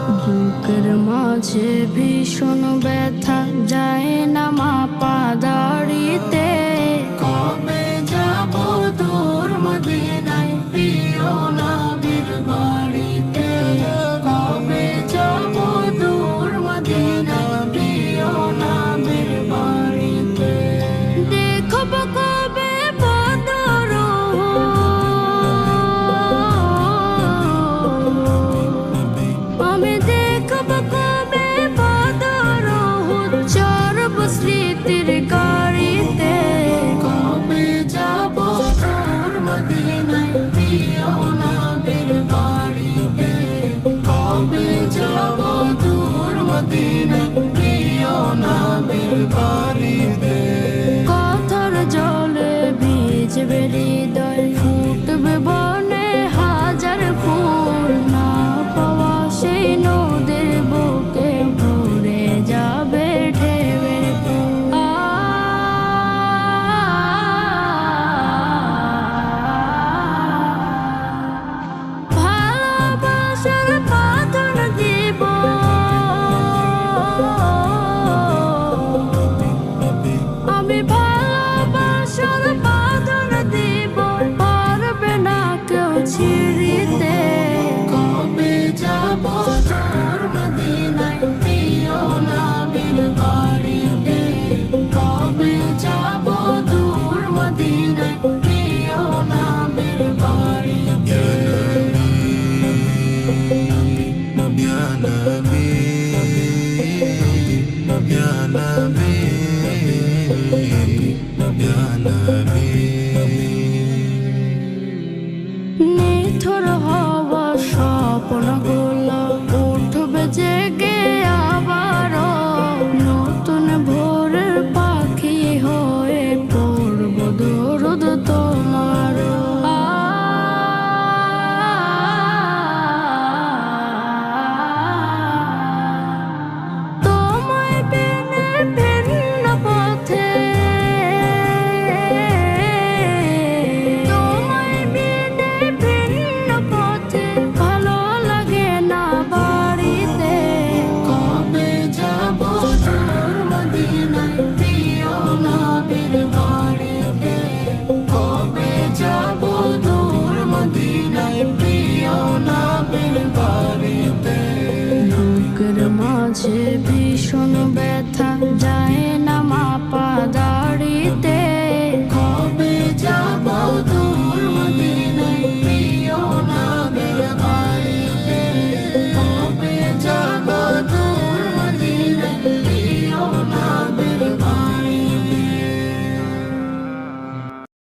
বুকের মাঝে ভীষণ ব্যথা যায় না মাপা দাড়িতে। কবে যাব দূর মদিনায় প্রিয় নবীর বাড়িতে। কবে যাব দূর মদিনায় প্রিয় নবীর বাড়িতে। দেখব কবে বদর আমি দেখব কবে বদর চড়ব স্মৃতির গাড়িতে। কবে যাব দূর মদিনায় প্রিয় নবীর বাড়িতে। কবে যাব দূর মদিনায় প্রিয় নবীর বাড়িতে। কথার জলে ভিজবে হৃদয়, ফুটবে বনে হাজার ফুল। না পাওয়া সেই নদীর বুকে ভরে যাবে ঢেউয়ের ফুল। ভালোবাসার বাঁধন দিব আমি, ভালোবাসার বাঁধন দিব, পারবে না কেউ ছিঁড়িতে। কবে যাব দূর মদিনায় প্রিয় নবীর বাড়িতে। কবে যাব দূর মদিনায় প্রিয় নবীর বাড়িতে। Ya Nabi, Ya Nabi, Ya Nabi. নিথর হওয়া স্বপ্নগুলো উঠবে জেগে আবারও, নতুন ভোরের পাখি হয়ে পড়ব দরুদ তোমার। তোমায় বিনে ভিন্ন পথে, তোমায় বিনে ভিন্ন পথে ভালো লাগে না বাড়িতে। কবে যাব দূর মদিনায় প্রিয় নবীর বাড়িতে। কবে যাব দূর মদিনায় প্রিয় নবীর বাড়িতে। বুকের মাঝে ভীষণ ব্যথা